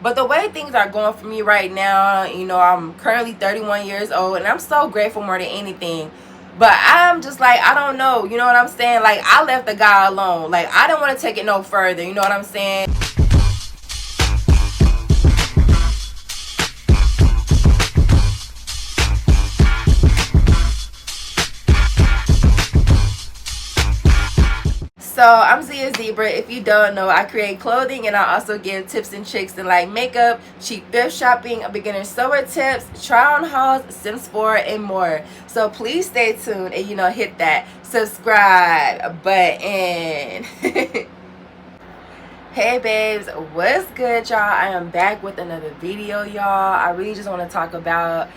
But the way things are going for me right now, you know, I'm currently 31 years old, and I'm so grateful more than anything. But I'm just like, I don't know, you know what I'm saying? Like, I left the guy alone. Like, I don't want to take it no further, you know what I'm saying? So I'm Zia Zebra. If you don't know, I create clothing and I also give tips and tricks in like makeup, cheap thrift shopping, beginner sewer tips, try on hauls, Sims 4, and more. So please stay tuned and, you know, hit that subscribe button. Hey babes, what's good, y'all? I am back with another video, y'all. I really just want to talk about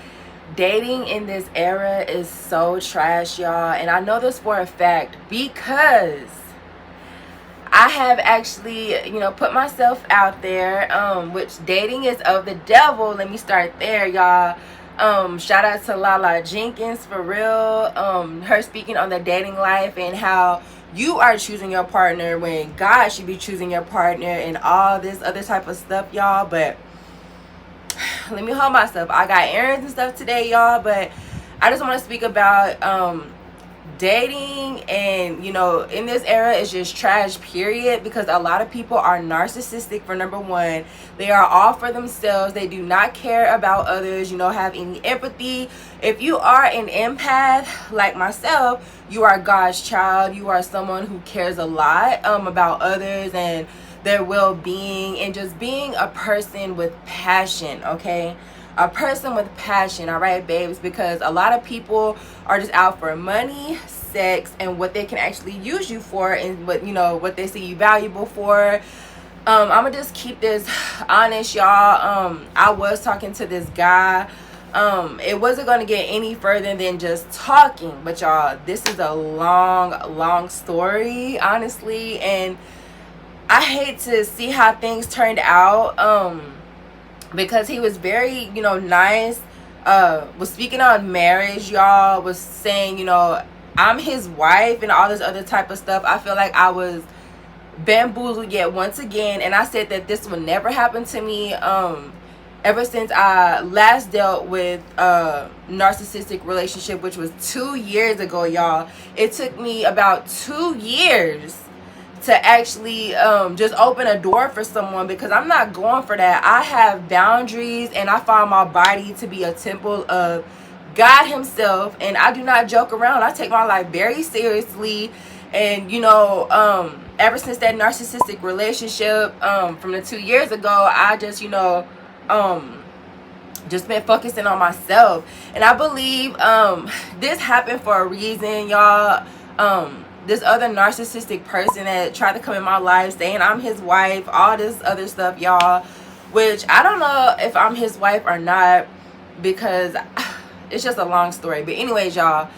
dating in this era is so trash, y'all. And I know this for a fact because I have actually, you know, put myself out there, which dating is of the devil. Let me start there, y'all. Shout out to Lala Jenkins, for real. Her speaking on the dating life and how you are choosing your partner when God should be choosing your partner and all this other type of stuff, y'all. But let me hold myself. I got errands and stuff today, y'all, but I just want to speak about dating, and you know, in this era is just trash, period, because a lot of people are narcissistic. For number one, they are all for themselves. They do not care about others, you know, have any empathy. If you are an empath like myself, you are God's child. You are someone who cares a lot about others and their well-being, and just being a person with passion, okay? A person with passion, all right, babes? Because a lot of people are just out for money, sex, and what they can actually use you for, and what, you know, what they see you valuable for. I'm gonna just keep this honest, y'all. I was talking to this guy. It wasn't gonna get any further than just talking, but y'all, this is a long story, honestly, and I hate to see how things turned out. Because he was very, you know, nice, was speaking on marriage, y'all, was saying, you know, I'm his wife and all this other type of stuff. I feel like I was bamboozled yet once again, and I said that this would never happen to me. Ever since I last dealt with a narcissistic relationship, which was 2 years ago, y'all. It took me about 2 years to actually just open a door for someone, because I'm not going for that. I have boundaries, and I find my body to be a temple of God himself, and I do not joke around. I take my life very seriously. And you know, ever since that narcissistic relationship from the 2 years ago, I just, you know, just been focusing on myself. And I believe this happened for a reason, y'all. This other narcissistic person that tried to come in my life saying I'm his wife, all this other stuff, y'all, which I don't know if I'm his wife or not, because it's just a long story. But anyways, y'all,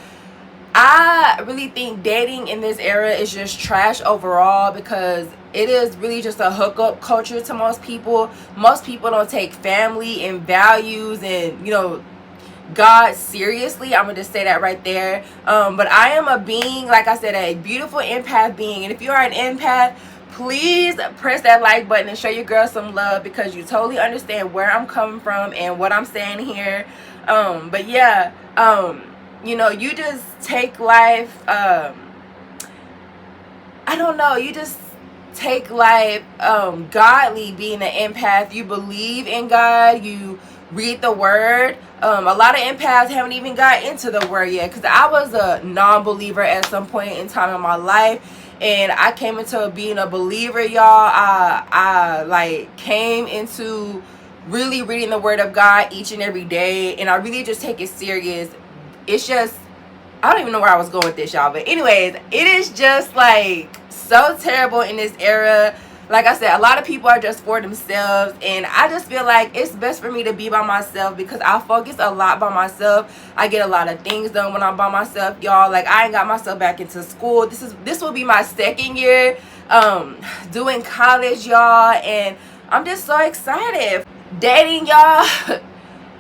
I really think dating in this era is just trash overall, because it is really just a hookup culture to most people. Most people don't take family and values and, you know, God seriously. I'm gonna just say that right there. But I am a being, like I said, a beautiful empath being. And if you are an empath, please press that like button and show your girl some love, because you totally understand where I'm coming from and what I'm saying here. But yeah, you know, you just take life, I don't know, you just take life godly, being an empath. You believe in God, you read the word. A lot of empaths haven't even got into the word yet, because I was a non-believer at some point in time in my life, and I came into being a believer, y'all. I like came into really reading the word of God each and every day, and I really just take it serious. It's just, I don't even know where I was going with this, y'all, but anyways, it is just like so terrible in this era. Like I said, a lot of people are just for themselves, and I just feel like it's best for me to be by myself, because I focus a lot by myself. I get a lot of things done when I'm by myself, y'all. Like, I ain't got myself back into school. This will be my second year doing college, y'all, and I'm just so excited. Dating, y'all,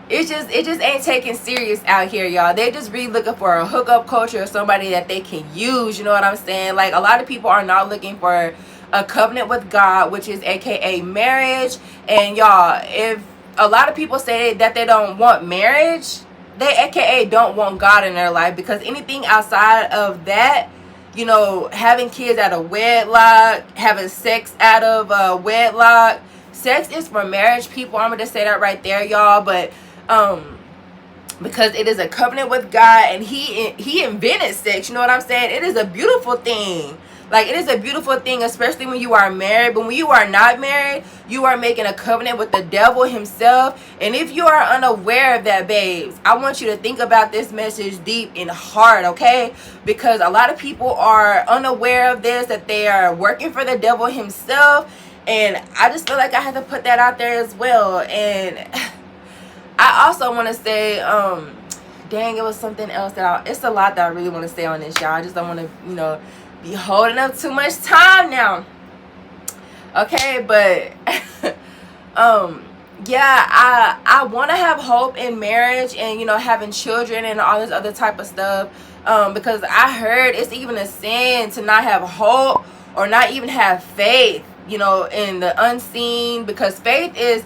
it just ain't taken serious out here, y'all. They're just really looking for a hookup culture or somebody that they can use, you know what I'm saying? Like, a lot of people are not looking for a covenant with God, which is aka marriage. And y'all, if a lot of people say that they don't want marriage, they aka don't want God in their life, because anything outside of that, you know, having kids out of wedlock, having sex out of wedlock, sex is for marriage, people. I'm gonna just say that right there, y'all. But because it is a covenant with God, and he invented sex, you know what I'm saying? It is a beautiful thing. Like, it is a beautiful thing, especially when you are married. But when you are not married, you are making a covenant with the devil himself. And if you are unaware of that, babes, I want you to think about this message deep and hard, okay? Because a lot of people are unaware of this, that they are working for the devil himself. And I just feel like I had to put that out there as well. And I also want to say, dang, it was something else that it's a lot that I really want to say on this, y'all. I just don't want to, you know, be holding up too much time now. Okay, but yeah, I want to have hope in marriage and, you know, having children and all this other type of stuff, because I heard it's even a sin to not have hope or not even have faith, you know, in the unseen, because faith is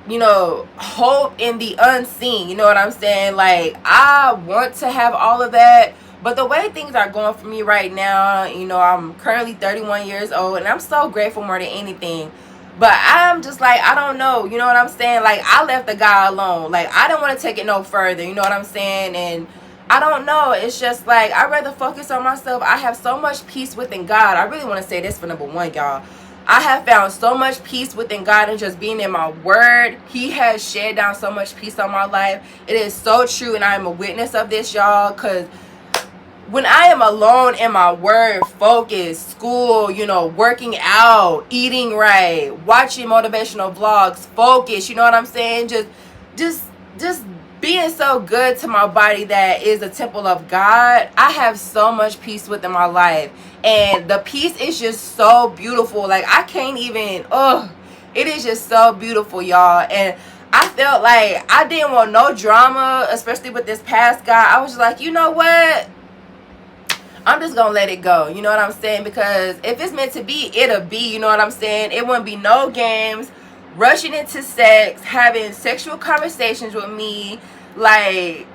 you know, hope in the unseen, you know what I'm saying? Like, I want to have all of that, but the way things are going for me right now, you know, I'm currently 31 years old, and I'm so grateful more than anything. But I'm just like, I don't know, you know what I'm saying? Like, I left the guy alone. Like, I don't want to take it no further, you know what I'm saying? And I don't know, it's just like, I'd rather focus on myself. I have so much peace within God. I really want to say this for number one, y'all. I have found so much peace within God and just being in my word. He has shed down so much peace on my life. It is so true, and I am a witness of this, y'all, because when I am alone in my word, focused, school, you know, working out, eating right, watching motivational vlogs, focus, you know what I'm saying? Just being so good to my body that is a temple of God, I have so much peace within my life. And the peace is just so beautiful. Like, I can't even, it is just so beautiful, y'all. And I felt like I didn't want no drama, especially with this past guy. I was just like, you know what? I'm just gonna let it go, you know what I'm saying? Because if it's meant to be, it'll be, you know what I'm saying? It wouldn't be no games, rushing into sex, having sexual conversations with me. Like,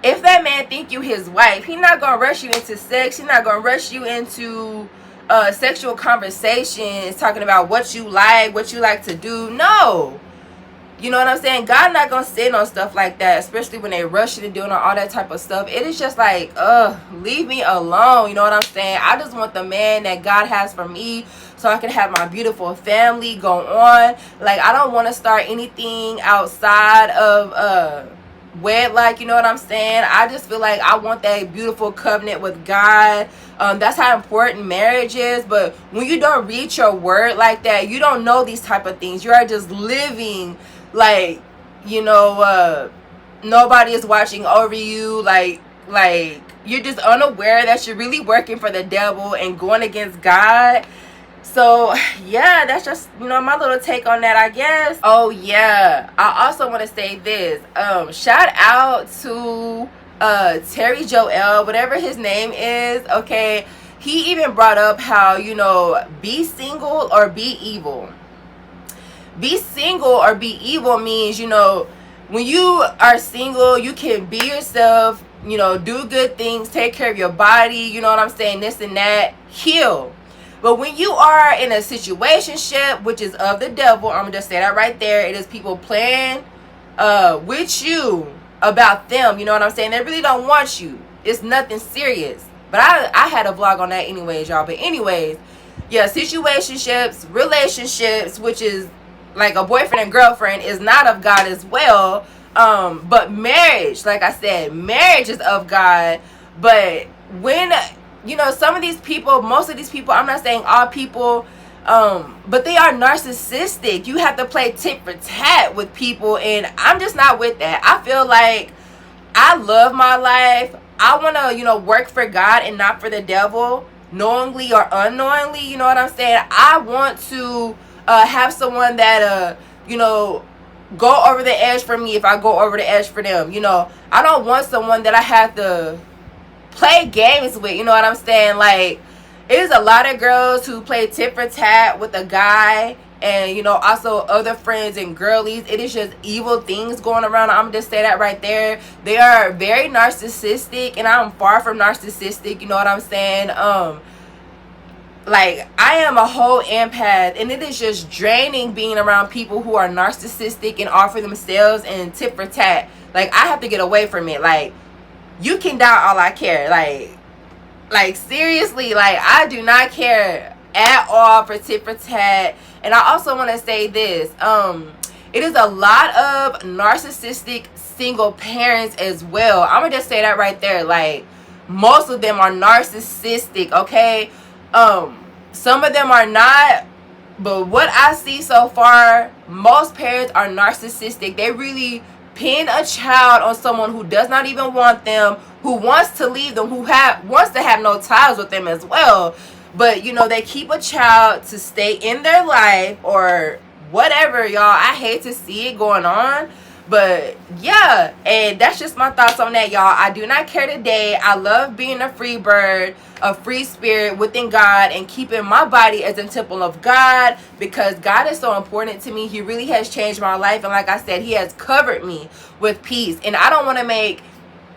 if that man think you his wife, he not gonna rush you into sex. He's not gonna rush you into sexual conversations, talking about what you like to do. No. You know what I'm saying? God not gonna sit on stuff like that, especially when they rush you to doing all that type of stuff. It is just like, leave me alone. You know what I'm saying? I just want the man that God has for me, so I can have my beautiful family go on. Like, I don't want to start anything outside of wedlock, you know what I'm saying? I just feel like I want that beautiful covenant with God. That's how important marriage is. But when you don't read your word like that, you don't know these type of things. You are just living like, you know, nobody is watching over you. Like you're just unaware that you're really working for the devil and going against God. So yeah, that's just, you know, my little take on that, I guess. Oh yeah, I also want to say this, shout out to Terry Joel, whatever his name is. Okay, he even brought up how, you know, be single or be evil. Be single or be evil means, you know, when you are single, you can be yourself, you know, do good things, take care of your body, you know what I'm saying, this and that, heal. But when you are in a situationship, which is of the devil, I'm gonna just say that right there, it is people playing with you about them, you know what I'm saying? They really don't want you. It's nothing serious. But I had a vlog on that anyways, y'all. But anyways, yeah, situationships, relationships, which is like a boyfriend and girlfriend, is not of God as well. But marriage, like I said, marriage is of God. But when, you know, some of these people, most of these people, I'm not saying all people, but they are narcissistic. You have to play tit for tat with people, and I'm just not with that. I feel like I love my life. I want to, you know, work for God and not for the devil, knowingly or unknowingly, you know what I'm saying? I want to have someone that, you know, go over the edge for me if I go over the edge for them. You know, I don't want someone that I have to play games with, you know what I'm saying? Like, it is a lot of girls who play tit for tat with a guy, and you know, also other friends and girlies. It is just evil things going around. I'm gonna just say that right there. They are very narcissistic, and I'm far from narcissistic, you know what I'm saying? Like, I am a whole empath, and it is just draining being around people who are narcissistic and offer themselves and tit for tat. Like, I have to get away from it. Like, you can doubt all I care. Like seriously, like, I do not care at all for tit for tat. And I also want to say this, it is a lot of narcissistic single parents as well. I'm gonna just say that right there. Like, most of them are narcissistic, okay? Some of them are not, but what I see so far, most parents are narcissistic. They really pin a child on someone who does not even want them, who wants to leave them, who wants to have no ties with them as well. But you know, they keep a child to stay in their life or whatever, y'all. I hate to see it going on. But yeah, and that's just my thoughts on that, y'all. I do not care today. I love being a free bird, a free spirit within God, and keeping my body as a temple of God, because God is so important to me. He really has changed my life, and like I said, He has covered me with peace. And I don't want to make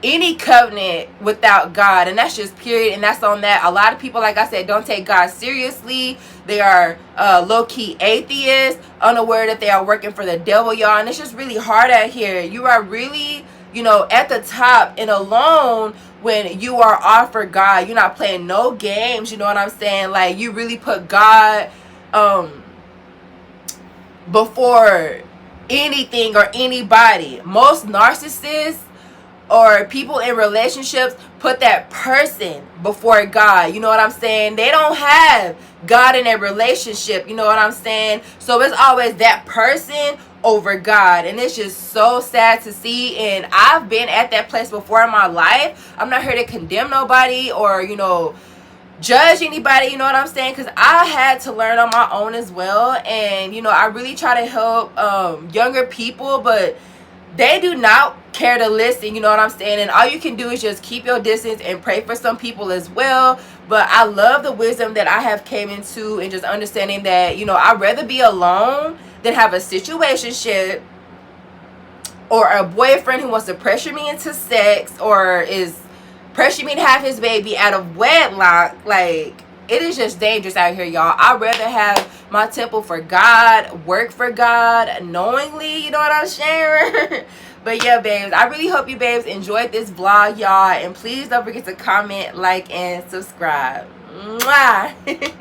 any covenant without God, and that's just period, and that's on that. A lot of people, like I said, don't take God seriously. They are low-key atheists, unaware that they are working for the devil, y'all, and it's just really hard out here. You are really, you know, at the top and alone when you are off for God. You're not playing no games, you know what I'm saying? Like, you really put God before anything or anybody. Most narcissists or people in relationships put that person before God. You know what I'm saying? They don't have God in their relationship. You know what I'm saying? So it's always that person over God. And it's just so sad to see. And I've been at that place before in my life. I'm not here to condemn nobody or, you know, judge anybody, you know what I'm saying? Because I had to learn on my own as well. And, you know, I really try to help younger people, but they do not care to listen, you know what I'm saying? And all you can do is just keep your distance and pray for some people as well. But I love the wisdom that I have came into, and just understanding that, you know, I'd rather be alone than have a situationship or a boyfriend who wants to pressure me into sex or is pressure me to have his baby out of wedlock. Like, it is just dangerous out here, y'all. I'd rather have my temple for God, work for God knowingly, you know what I'm saying? But yeah, babes, I really hope you babes enjoyed this vlog, y'all, and please don't forget to comment, like, and subscribe. Mwah!